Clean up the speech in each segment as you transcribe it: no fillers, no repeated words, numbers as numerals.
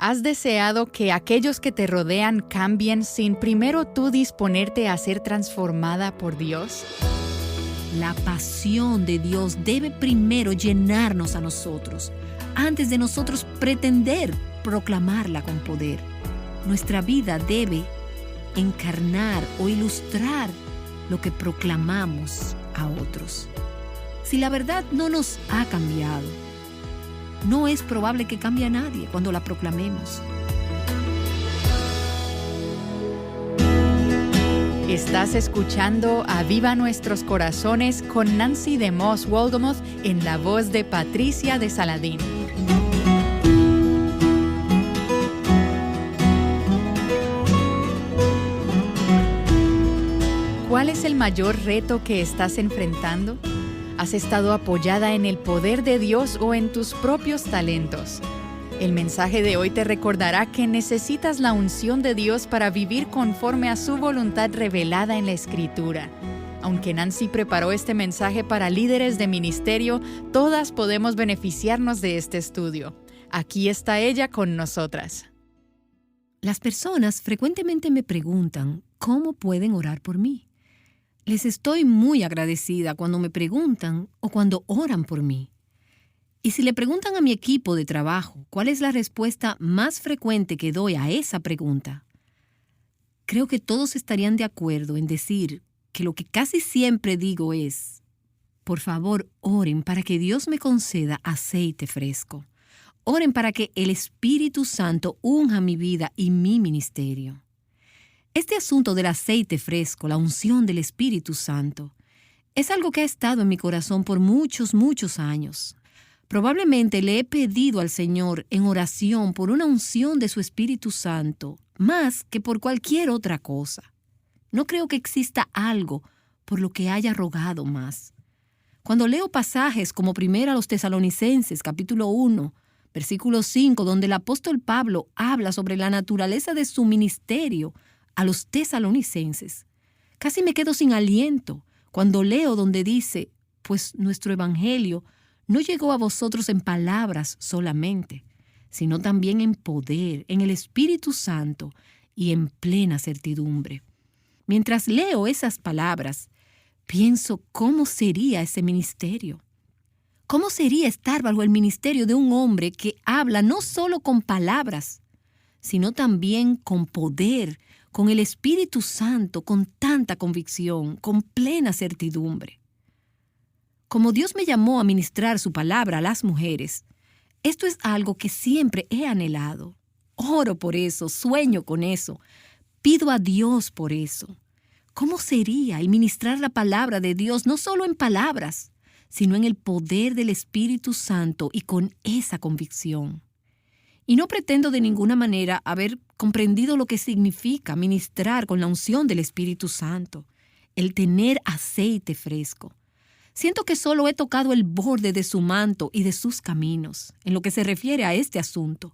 ¿Has deseado que aquellos que te rodean cambien sin primero tú disponerte a ser transformada por Dios? La pasión de Dios debe primero llenarnos a nosotros, antes de nosotros pretender proclamarla con poder. Nuestra vida debe encarnar o ilustrar lo que proclamamos a otros. Si la verdad no nos ha cambiado, no es probable que cambie a nadie cuando la proclamemos. Estás escuchando Aviva Nuestros Corazones con Nancy DeMoss Wolgemuth en la voz de Patricia de Saladín. ¿Cuál es el mayor reto que estás enfrentando? ¿Has estado apoyada en el poder de Dios o en tus propios talentos? El mensaje de hoy te recordará que necesitas la unción de Dios para vivir conforme a su voluntad revelada en la Escritura. Aunque Nancy preparó este mensaje para líderes de ministerio, todas podemos beneficiarnos de este estudio. Aquí está ella con nosotras. Las personas frecuentemente me preguntan cómo pueden orar por mí. Les estoy muy agradecida cuando me preguntan o cuando oran por mí. Y si le preguntan a mi equipo de trabajo cuál es la respuesta más frecuente que doy a esa pregunta, creo que todos estarían de acuerdo en decir que lo que casi siempre digo es: por favor, oren para que Dios me conceda aceite fresco. Oren para que el Espíritu Santo unja mi vida y mi ministerio. Este asunto del aceite fresco, la unción del Espíritu Santo, es algo que ha estado en mi corazón por muchos años. Probablemente le he pedido al Señor en oración por una unción de su Espíritu Santo, más que por cualquier otra cosa. No creo que exista algo por lo que haya rogado más. Cuando leo pasajes como 1 Tesalonicenses, capítulo 1, versículo 5, donde el apóstol Pablo habla sobre la naturaleza de su ministerio a los tesalonicenses, casi me quedo sin aliento cuando leo donde dice: pues nuestro evangelio no llegó a vosotros en palabras solamente, sino también en poder, en el Espíritu Santo y en plena certidumbre. Mientras leo esas palabras, pienso cómo sería ese ministerio. ¿Cómo sería estar bajo el ministerio de un hombre que habla no solo con palabras, sino también con poder, con el Espíritu Santo, con tanta convicción, con plena certidumbre? Como Dios me llamó a ministrar su palabra a las mujeres, esto es algo que siempre he anhelado. Oro por eso, sueño con eso, pido a Dios por eso. ¿Cómo sería el ministrar la palabra de Dios no solo en palabras, sino en el poder del Espíritu Santo y con esa convicción? Y no pretendo de ninguna manera haber comprendido lo que significa ministrar con la unción del Espíritu Santo, el tener aceite fresco. Siento que solo he tocado el borde de su manto y de sus caminos, en lo que se refiere a este asunto.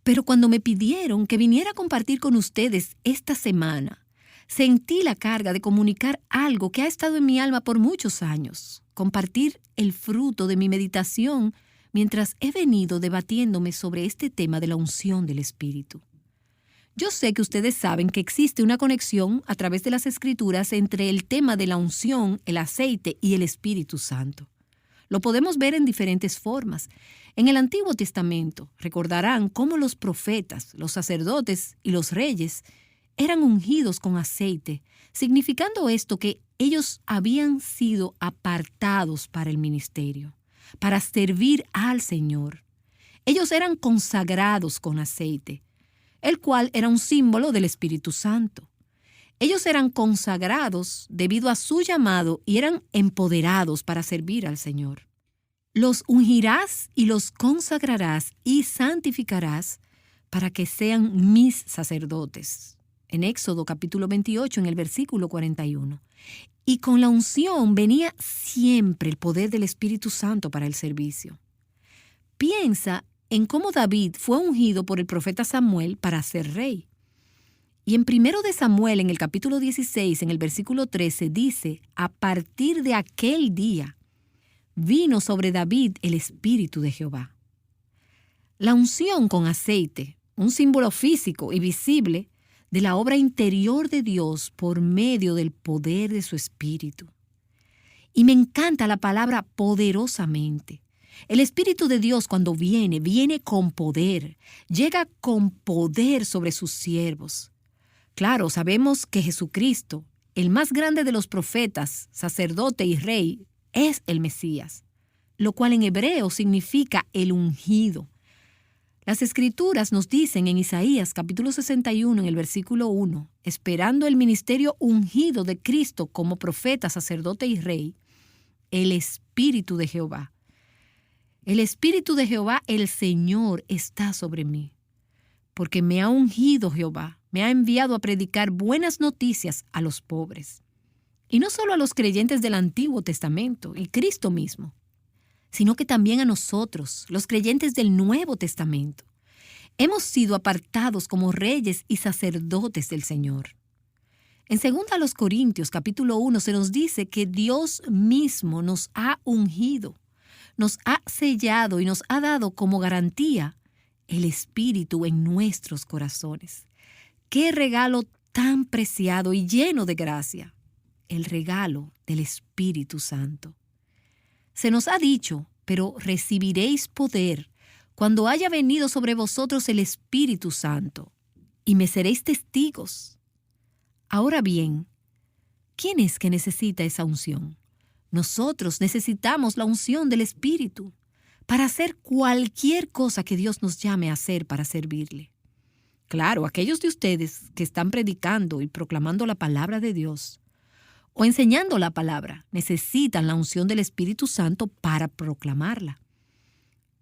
Pero cuando me pidieron que viniera a compartir con ustedes esta semana, sentí la carga de comunicar algo que ha estado en mi alma por muchos años, compartir el fruto de mi meditación mientras he venido debatiéndome sobre este tema de la unción del Espíritu. Yo sé que ustedes saben que existe una conexión a través de las Escrituras entre el tema de la unción, el aceite y el Espíritu Santo. Lo podemos ver en diferentes formas. En el Antiguo Testamento recordarán cómo los profetas, los sacerdotes y los reyes eran ungidos con aceite, significando esto que ellos habían sido apartados para el ministerio, para servir al Señor. Ellos eran consagrados con aceite, el cual era un símbolo del Espíritu Santo. Ellos eran consagrados debido a su llamado y eran empoderados para servir al Señor. Los ungirás y los consagrarás y santificarás para que sean mis sacerdotes. En Éxodo capítulo 28, en el versículo 41. Y con la unción venía siempre el poder del Espíritu Santo para el servicio. Piensa en cómo David fue ungido por el profeta Samuel para ser rey. Y en 1 de Samuel, en el capítulo 16, en el versículo 13, dice: a partir de aquel día vino sobre David el Espíritu de Jehová. La unción con aceite un símbolo físico y visible de la obra interior de Dios por medio del poder de su Espíritu. Y me encanta la palabra poderosamente. El Espíritu de Dios cuando viene con poder, llega con poder sobre sus siervos. Claro, sabemos que Jesucristo, el más grande de los profetas, sacerdote y rey, es el Mesías, lo cual en hebreo significa el ungido. Las Escrituras nos dicen en Isaías capítulo 61 en el versículo 1, esperando el ministerio ungido de Cristo como profeta, sacerdote y rey, el Espíritu de Jehová. El Espíritu de Jehová, el Señor, está sobre mí, porque me ha ungido Jehová, me ha enviado a predicar buenas noticias a los pobres. Y no solo a los creyentes del Antiguo Testamento y Cristo mismo, sino que también a nosotros, los creyentes del Nuevo Testamento. Hemos sido apartados como reyes y sacerdotes del Señor. En 2 Corintios capítulo 1 se nos dice que Dios mismo nos ha ungido, nos ha sellado y nos ha dado como garantía el Espíritu en nuestros corazones. ¡Qué regalo tan preciado y lleno de gracia! El regalo del Espíritu Santo. Se nos ha dicho, pero recibiréis poder cuando haya venido sobre vosotros el Espíritu Santo, y me seréis testigos. Ahora bien, ¿quién es que necesita esa unción? Nosotros necesitamos la unción del Espíritu para hacer cualquier cosa que Dios nos llame a hacer para servirle. Claro, aquellos de ustedes que están predicando y proclamando la palabra de Dios o enseñando la palabra necesitan la unción del Espíritu Santo para proclamarla.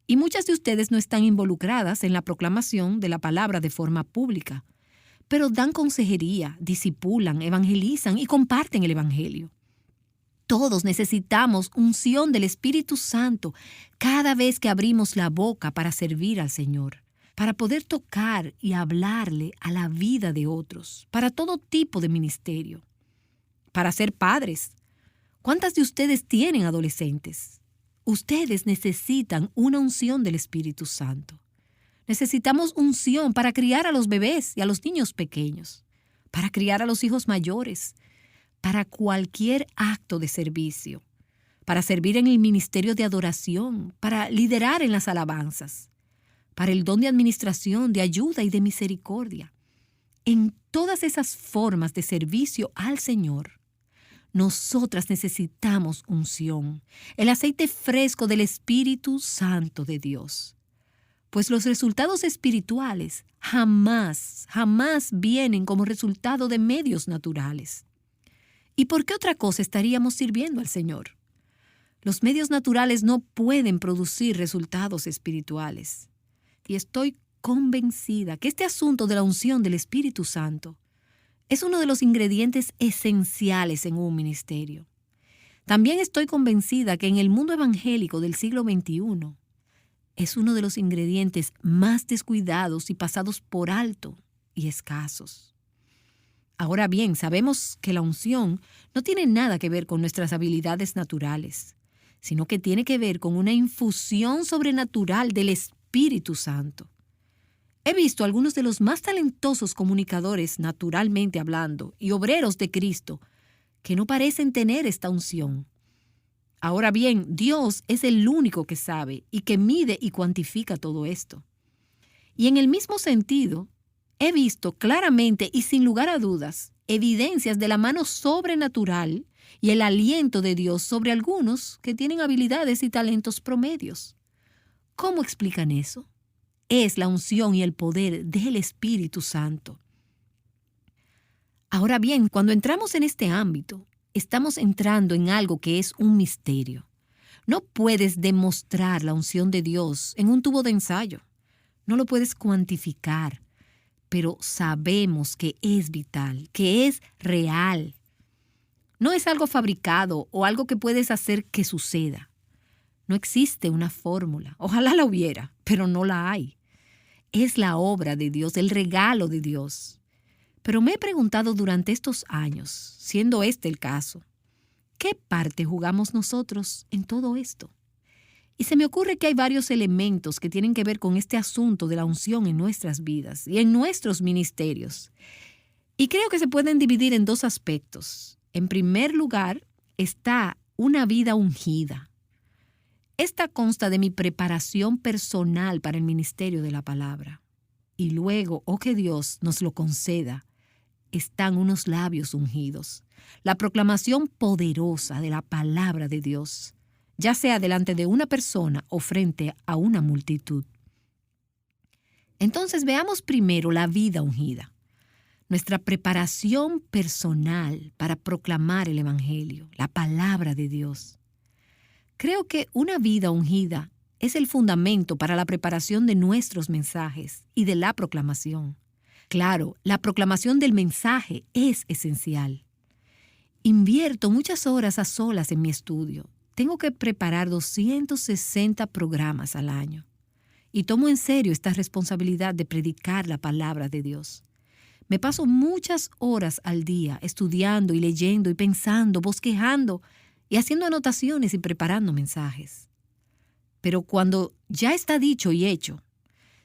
Y muchas de ustedes no están involucradas en la proclamación de la palabra de forma pública, pero dan consejería, discipulan, evangelizan y comparten el Evangelio. Todos necesitamos unción del Espíritu Santo cada vez que abrimos la boca para servir al Señor, para poder tocar y hablarle a la vida de otros, para todo tipo de ministerio, para ser padres. ¿Cuántas de ustedes tienen adolescentes? Ustedes necesitan una unción del Espíritu Santo. Necesitamos unción para criar a los bebés y a los niños pequeños, para criar a los hijos mayores, para cualquier acto de servicio, para servir en el ministerio de adoración, para liderar en las alabanzas, para el don de administración, de ayuda y de misericordia. En todas esas formas de servicio al Señor, nosotras necesitamos unción, el aceite fresco del Espíritu Santo de Dios. Pues los resultados espirituales jamás vienen como resultado de medios naturales. ¿Y por qué otra cosa estaríamos sirviendo al Señor? Los medios naturales no pueden producir resultados espirituales. Y estoy convencida que este asunto de la unción del Espíritu Santo es uno de los ingredientes esenciales en un ministerio. También estoy convencida que en el mundo evangélico del siglo XXI es uno de los ingredientes más descuidados y pasados por alto y escasos. Ahora bien, sabemos que la unción no tiene nada que ver con nuestras habilidades naturales, sino que tiene que ver con una infusión sobrenatural del Espíritu Santo. He visto a algunos de los más talentosos comunicadores, naturalmente hablando, y obreros de Cristo, que no parecen tener esta unción. Ahora bien, Dios es el único que sabe y que mide y cuantifica todo esto. Y en el mismo sentido, he visto claramente y sin lugar a dudas evidencias de la mano sobrenatural y el aliento de Dios sobre algunos que tienen habilidades y talentos promedios. ¿Cómo explican eso? Es la unción y el poder del Espíritu Santo. Ahora bien, cuando entramos en este ámbito, estamos entrando en algo que es un misterio. No puedes demostrar la unción de Dios en un tubo de ensayo. No lo puedes cuantificar, pero sabemos que es vital, que es real. No es algo fabricado o algo que puedes hacer que suceda. No existe una fórmula. Ojalá la hubiera, pero no la hay. Es la obra de Dios, el regalo de Dios. Pero me he preguntado durante estos años, siendo este el caso, ¿qué parte jugamos nosotros en todo esto? Y se me ocurre que hay varios elementos que tienen que ver con este asunto de la unción en nuestras vidas y en nuestros ministerios. Y creo que se pueden dividir en dos aspectos. En primer lugar, está una vida ungida. Esta consta de mi preparación personal para el ministerio de la palabra. Y luego, que Dios nos lo conceda, están unos labios ungidos. La proclamación poderosa de la palabra de Dios, ya sea delante de una persona o frente a una multitud. Entonces veamos primero la vida ungida. Nuestra preparación personal para proclamar el Evangelio, la palabra de Dios. Creo que una vida ungida es el fundamento para la preparación de nuestros mensajes y de la proclamación. Claro, la proclamación del mensaje es esencial. Invierto muchas horas a solas en mi estudio. Tengo que preparar 260 programas al año. Y tomo en serio esta responsabilidad de predicar la palabra de Dios. Me paso muchas horas al día estudiando y leyendo y pensando, bosquejando y haciendo anotaciones y preparando mensajes. Pero cuando ya está dicho y hecho,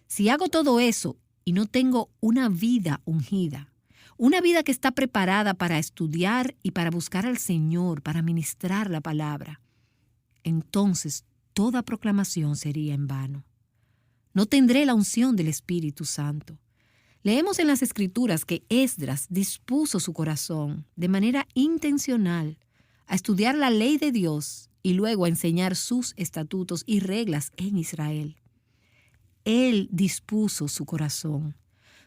si hago todo eso y no tengo una vida ungida, una vida que está preparada para estudiar y para buscar al Señor, para ministrar la palabra, entonces toda proclamación sería en vano. No tendré la unción del Espíritu Santo. Leemos en las Escrituras que Esdras dispuso su corazón de manera intencional a estudiar la ley de Dios y luego a enseñar sus estatutos y reglas en Israel. Él dispuso su corazón.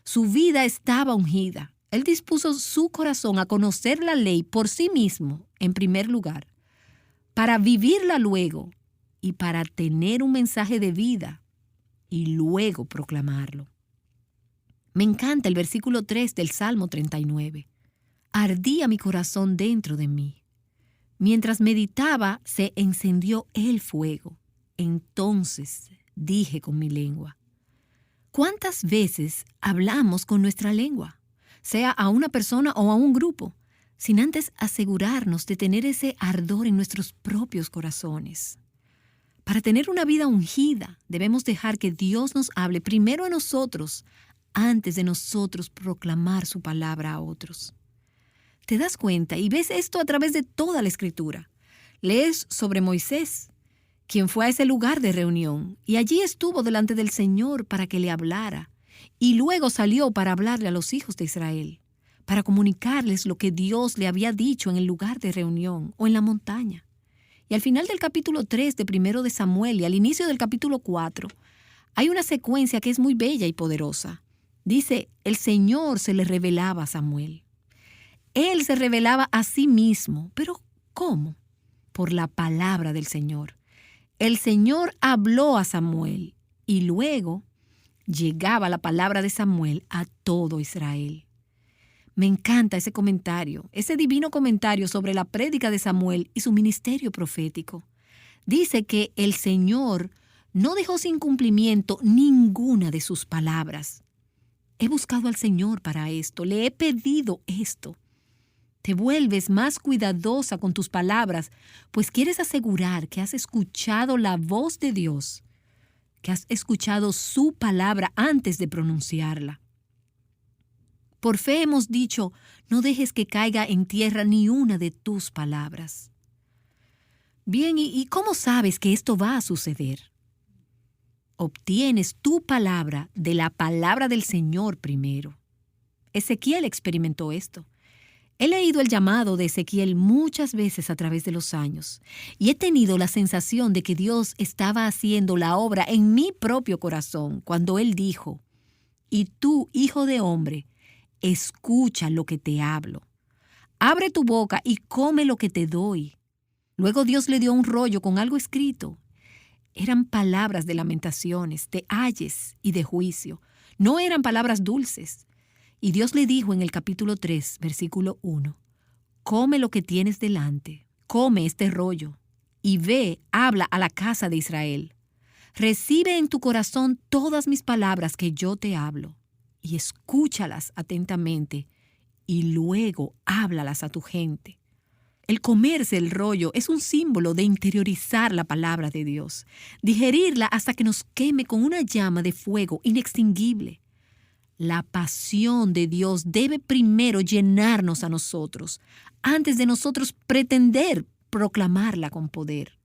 Su vida estaba ungida. Él dispuso su corazón a conocer la ley por sí mismo, en primer lugar, para vivirla luego y para tener un mensaje de vida y luego proclamarlo. Me encanta el versículo 3 del Salmo 39. Ardía mi corazón dentro de mí. Mientras meditaba, se encendió el fuego. Entonces dije con mi lengua. ¿Cuántas veces hablamos con nuestra lengua, sea a una persona o a un grupo, sin antes asegurarnos de tener ese ardor en nuestros propios corazones? Para tener una vida ungida, debemos dejar que Dios nos hable primero a nosotros, antes de nosotros proclamar su palabra a otros. ¿Te das cuenta? Y ves esto a través de toda la Escritura. Lees sobre Moisés, quien fue a ese lugar de reunión, y allí estuvo delante del Señor para que le hablara, y luego salió para hablarle a los hijos de Israel, para comunicarles lo que Dios le había dicho en el lugar de reunión o en la montaña. Y al final del capítulo 3 de Primero de Samuel y al inicio del capítulo 4, hay una secuencia que es muy bella y poderosa. Dice, el Señor se le revelaba a Samuel. Él se revelaba a sí mismo. ¿Pero cómo? Por la palabra del Señor. El Señor habló a Samuel y luego llegaba la palabra de Samuel a todo Israel. Me encanta ese comentario, ese divino comentario sobre la prédica de Samuel y su ministerio profético. Dice que el Señor no dejó sin cumplimiento ninguna de sus palabras. He buscado al Señor para esto, le he pedido esto. Te vuelves más cuidadosa con tus palabras, pues quieres asegurar que has escuchado la voz de Dios, que has escuchado su palabra antes de pronunciarla. Por fe hemos dicho, no dejes que caiga en tierra ni una de tus palabras. Bien, ¿y cómo sabes que esto va a suceder? Obtienes tu palabra de la palabra del Señor primero. Ezequiel experimentó esto. He leído el llamado de Ezequiel muchas veces a través de los años y he tenido la sensación de que Dios estaba haciendo la obra en mi propio corazón cuando Él dijo, «Y tú, hijo de hombre, escucha lo que te hablo. Abre tu boca y come lo que te doy». Luego Dios le dio un rollo con algo escrito. Eran palabras de lamentaciones, de ayes y de juicio. No eran palabras dulces. Y Dios le dijo en el capítulo 3, versículo 1, «Come lo que tienes delante, come este rollo, y ve, habla a la casa de Israel. Recibe en tu corazón todas mis palabras que yo te hablo, y escúchalas atentamente, y luego háblalas a tu gente». El comerse el rollo es un símbolo de interiorizar la palabra de Dios, digerirla hasta que nos queme con una llama de fuego inextinguible. La pasión de Dios debe primero llenarnos a nosotros, antes de nosotros pretender proclamarla con poder.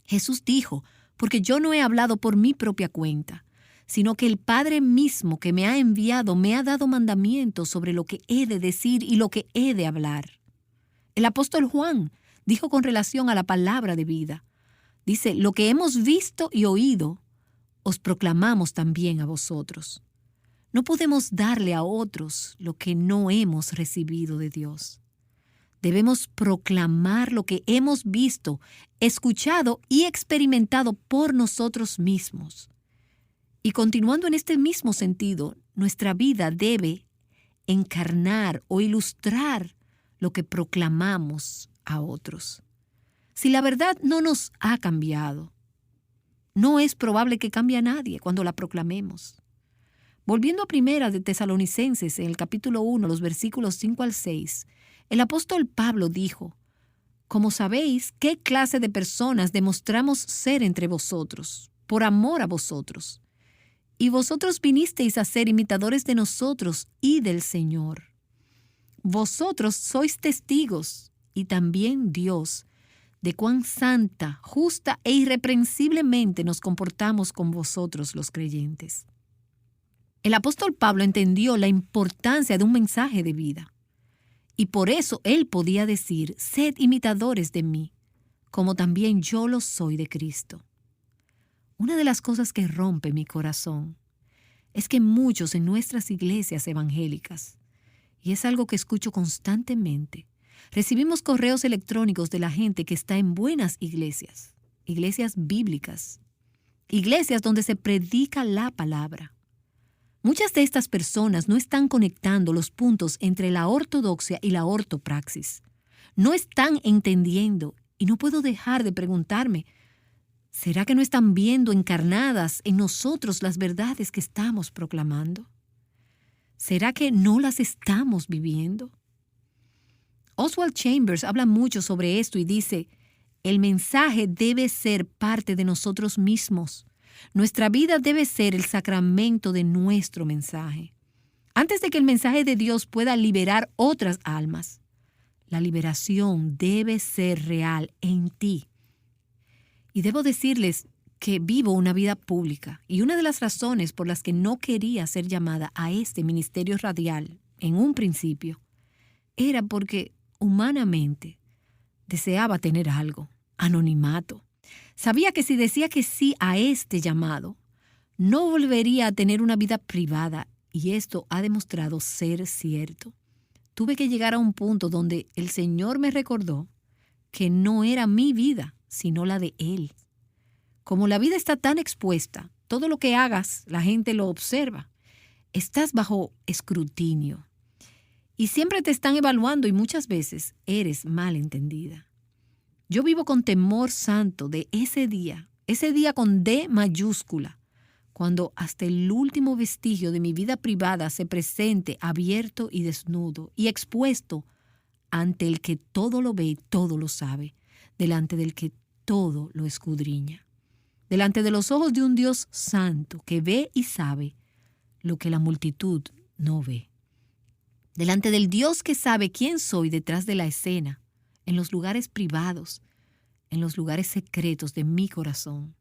Jesús dijo, porque yo no he hablado por mi propia cuenta, sino que el Padre mismo que me ha enviado me ha dado mandamientos sobre lo que he de decir y lo que he de hablar. El apóstol Juan dijo con relación a la palabra de vida, dice, lo que hemos visto y oído, os proclamamos también a vosotros. No podemos darle a otros lo que no hemos recibido de Dios. Debemos proclamar lo que hemos visto, escuchado y experimentado por nosotros mismos. Y continuando en este mismo sentido, nuestra vida debe encarnar o ilustrar lo que proclamamos a otros. Si la verdad no nos ha cambiado, no es probable que cambie a nadie cuando la proclamemos. Volviendo a Primera de Tesalonicenses, en el capítulo 1, los versículos 5 al 6, el apóstol Pablo dijo, como sabéis, ¿qué clase de personas demostramos ser entre vosotros, por amor a vosotros? Y vosotros vinisteis a ser imitadores de nosotros y del Señor. Vosotros sois testigos, y también Dios, de cuán santa, justa e irreprensiblemente nos comportamos con vosotros los creyentes. El apóstol Pablo entendió la importancia de un mensaje de vida, y por eso él podía decir, sed imitadores de mí, como también yo lo soy de Cristo. Una de las cosas que rompe mi corazón es que muchos en nuestras iglesias evangélicas, y es algo que escucho constantemente, recibimos correos electrónicos de la gente que está en buenas iglesias, iglesias bíblicas, iglesias donde se predica la palabra. Muchas de estas personas no están conectando los puntos entre la ortodoxia y la ortopraxis. No están entendiendo y no puedo dejar de preguntarme, ¿será que no están viendo encarnadas en nosotros las verdades que estamos proclamando? ¿Será que no las estamos viviendo? Oswald Chambers habla mucho sobre esto y dice, el mensaje debe ser parte de nosotros mismos. Nuestra vida debe ser el sacramento de nuestro mensaje. Antes de que el mensaje de Dios pueda liberar otras almas, la liberación debe ser real en ti. Y debo decirles que vivo una vida pública y una de las razones por las que no quería ser llamada a este ministerio radial en un principio era porque humanamente deseaba tener algo, anonimato. Sabía que si decía que sí a este llamado, no volvería a tener una vida privada y esto ha demostrado ser cierto. Tuve que llegar a un punto donde el Señor me recordó que no era mi vida, sino la de Él. Como la vida está tan expuesta, todo lo que hagas, la gente lo observa. Estás bajo escrutinio y siempre te están evaluando y muchas veces eres mal entendida. Yo vivo con temor santo de ese día con D mayúscula, cuando hasta el último vestigio de mi vida privada se presente abierto y desnudo y expuesto ante el que todo lo ve y todo lo sabe, delante del que todo lo escudriña, delante de los ojos de un Dios santo que ve y sabe lo que la multitud no ve, delante del Dios que sabe quién soy detrás de la escena, en los lugares privados, en los lugares secretos de mi corazón,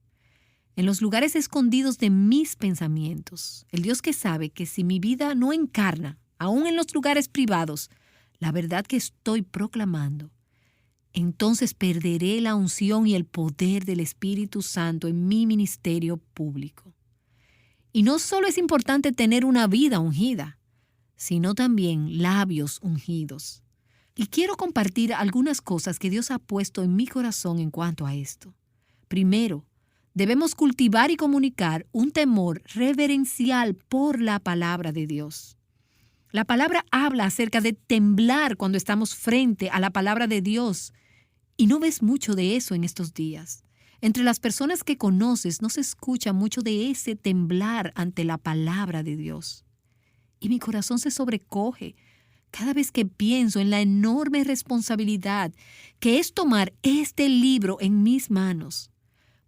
en los lugares escondidos de mis pensamientos. El Dios que sabe que si mi vida no encarna, aún en los lugares privados, la verdad que estoy proclamando, entonces perderé la unción y el poder del Espíritu Santo en mi ministerio público. Y no solo es importante tener una vida ungida, sino también labios ungidos. Y quiero compartir algunas cosas que Dios ha puesto en mi corazón en cuanto a esto. Primero, debemos cultivar y comunicar un temor reverencial por la palabra de Dios. La palabra habla acerca de temblar cuando estamos frente a la palabra de Dios. Y no ves mucho de eso en estos días. Entre las personas que conoces no se escucha mucho de ese temblar ante la palabra de Dios. Y mi corazón se sobrecoge Cada vez que pienso en la enorme responsabilidad que es tomar este libro en mis manos,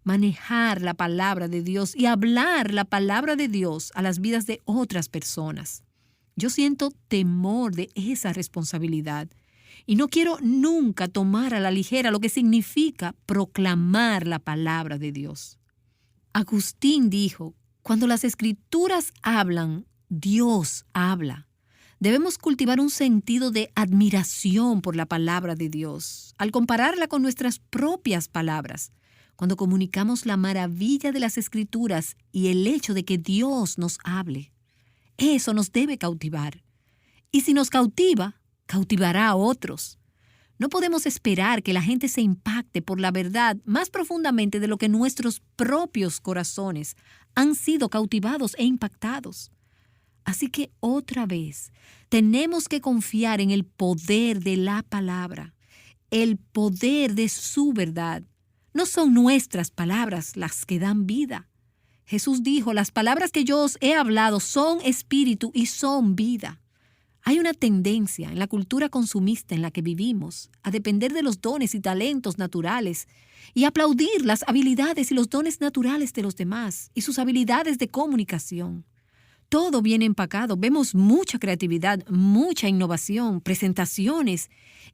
manejar la palabra de Dios y hablar la palabra de Dios a las vidas de otras personas, yo siento temor de esa responsabilidad y no quiero nunca tomar a la ligera lo que significa proclamar la palabra de Dios. Agustín dijo, cuando las Escrituras hablan, Dios habla. Debemos cultivar un sentido de admiración por la palabra de Dios, al compararla con nuestras propias palabras, cuando comunicamos la maravilla de las Escrituras y el hecho de que Dios nos hable. Eso nos debe cautivar. Y si nos cautiva, cautivará a otros. No podemos esperar que la gente se impacte por la verdad más profundamente de lo que nuestros propios corazones han sido cautivados e impactados. Así que otra vez, tenemos que confiar en el poder de la palabra, el poder de su verdad. No son nuestras palabras las que dan vida. Jesús dijo, las palabras que yo os he hablado son espíritu y son vida. Hay una tendencia en la cultura consumista en la que vivimos a depender de los dones y talentos naturales y aplaudir las habilidades y los dones naturales de los demás y sus habilidades de comunicación. Todo bien empacado, vemos mucha creatividad, mucha innovación, presentaciones,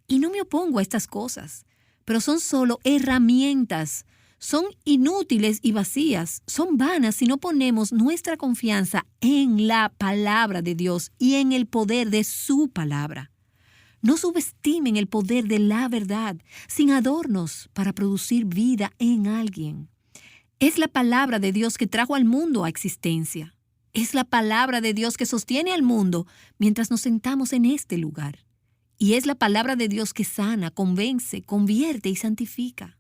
y no me opongo a estas cosas, pero son solo herramientas, son inútiles y vacías, son vanas si no ponemos nuestra confianza en la palabra de Dios y en el poder de su palabra. No subestimen el poder de la verdad sin adornos para producir vida en alguien. Es la palabra de Dios que trajo al mundo a existencia. Es la palabra de Dios que sostiene al mundo mientras nos sentamos en este lugar. Y es la palabra de Dios que sana, convence, convierte y santifica.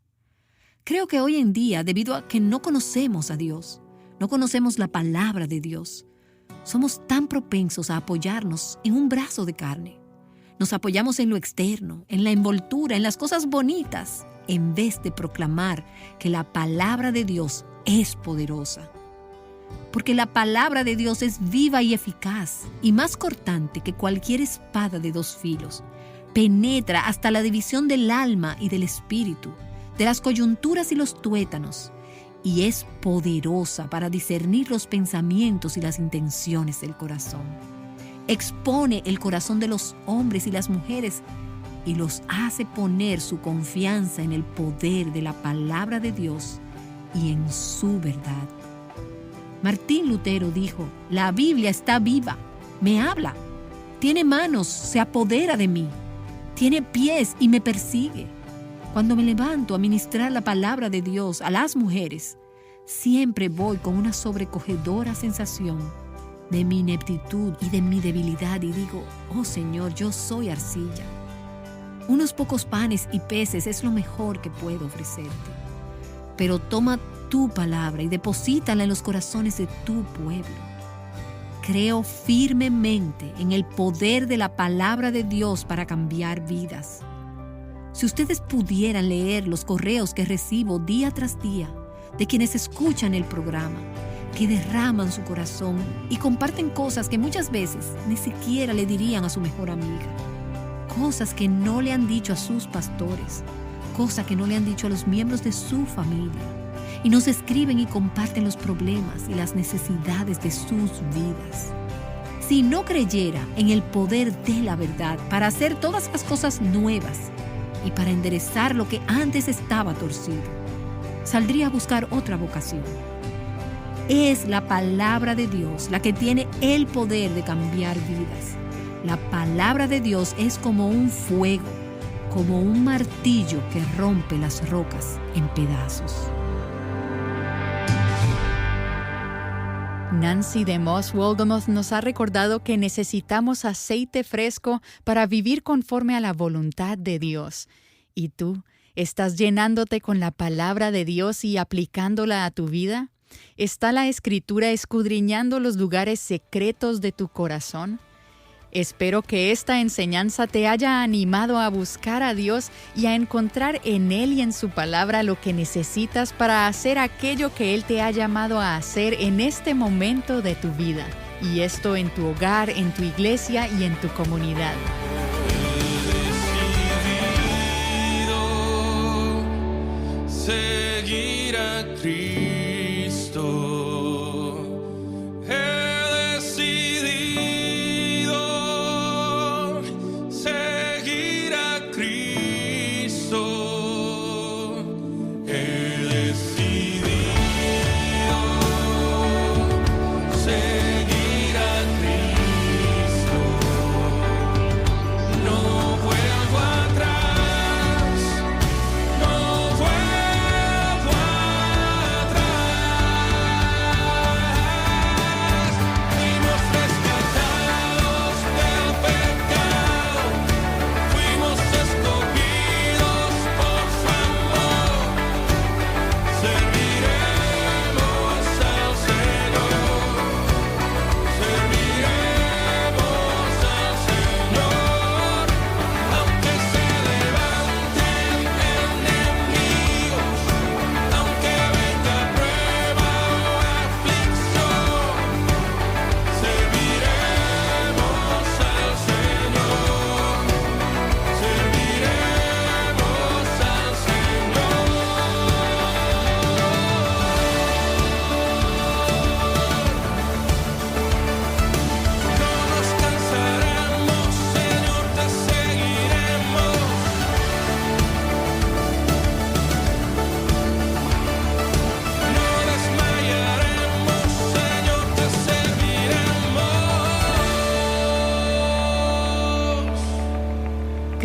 Creo que hoy en día, debido a que no conocemos a Dios, no conocemos la palabra de Dios, somos tan propensos a apoyarnos en un brazo de carne. Nos apoyamos en lo externo, en la envoltura, en las cosas bonitas, en vez de proclamar que la palabra de Dios es poderosa. Porque la palabra de Dios es viva y eficaz y más cortante que cualquier espada de dos filos. Penetra hasta la división del alma y del espíritu, de las coyunturas y los tuétanos, y es poderosa para discernir los pensamientos y las intenciones del corazón. Expone el corazón de los hombres y las mujeres y los hace poner su confianza en el poder de la palabra de Dios y en su verdad. Martín Lutero dijo, la Biblia está viva, me habla, tiene manos, se apodera de mí, tiene pies y me persigue. Cuando me levanto a ministrar la palabra de Dios a las mujeres, siempre voy con una sobrecogedora sensación de mi ineptitud y de mi debilidad y digo, oh Señor, yo soy arcilla. Unos pocos panes y peces es lo mejor que puedo ofrecerte. Pero toma tu palabra y deposítala en los corazones de tu pueblo. Creo firmemente en el poder de la palabra de Dios para cambiar vidas. Si ustedes pudieran leer los correos que recibo día tras día de quienes escuchan el programa, que derraman su corazón y comparten cosas que muchas veces ni siquiera le dirían a su mejor amiga, cosas que no le han dicho a sus pastores, cosas que no le han dicho a los miembros de su familia, y nos escriben y comparten los problemas y las necesidades de sus vidas. Si no creyera en el poder de la verdad para hacer todas las cosas nuevas y para enderezar lo que antes estaba torcido, saldría a buscar otra vocación. Es la palabra de Dios la que tiene el poder de cambiar vidas. La palabra de Dios es como un fuego, como un martillo que rompe las rocas en pedazos. Nancy DeMoss Wolgemuth nos ha recordado que necesitamos aceite fresco para vivir conforme a la voluntad de Dios. ¿Y tú estás llenándote con la palabra de Dios y aplicándola a tu vida? ¿Está la Escritura escudriñando los lugares secretos de tu corazón? Espero que esta enseñanza te haya animado a buscar a Dios y a encontrar en Él y en su palabra lo que necesitas para hacer aquello que Él te ha llamado a hacer en este momento de tu vida. y esto en tu hogar, en tu iglesia y en tu comunidad. Seguir a Cristo.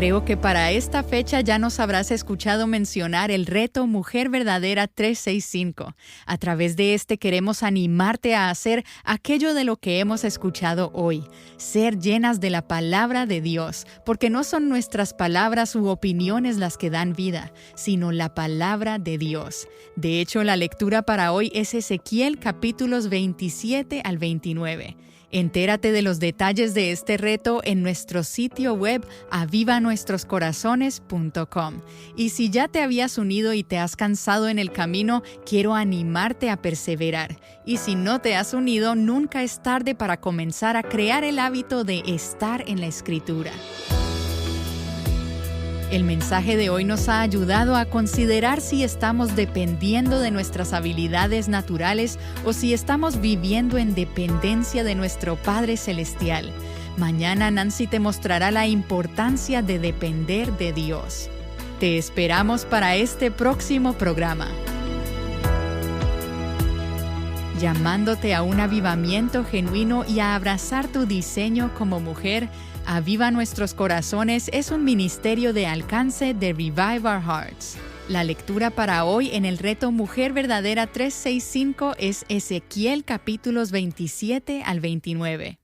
Creo que para esta fecha ya nos habrás escuchado mencionar el reto Mujer Verdadera 365. A través de este queremos animarte a hacer aquello de lo que hemos escuchado hoy, ser llenas de la palabra de Dios, porque no son nuestras palabras u opiniones las que dan vida, sino la palabra de Dios. De hecho, la lectura para hoy es Ezequiel capítulos 27 al 29. Entérate de los detalles de este reto en nuestro sitio web avivanuestroscorazones.com. Y si ya te habías unido y te has cansado en el camino, quiero animarte a perseverar. Y si no te has unido, nunca es tarde para comenzar a crear el hábito de estar en la Escritura. El mensaje de hoy nos ha ayudado a considerar si estamos dependiendo de nuestras habilidades naturales o si estamos viviendo en dependencia de nuestro Padre Celestial. Mañana Nancy te mostrará la importancia de depender de Dios. Te esperamos para este próximo programa. Llamándote a un avivamiento genuino y a abrazar tu diseño como mujer, Aviva Nuestros Corazones es un ministerio de alcance de Revive Our Hearts. La lectura para hoy en el reto Mujer Verdadera 365 es Ezequiel capítulos 27 al 29.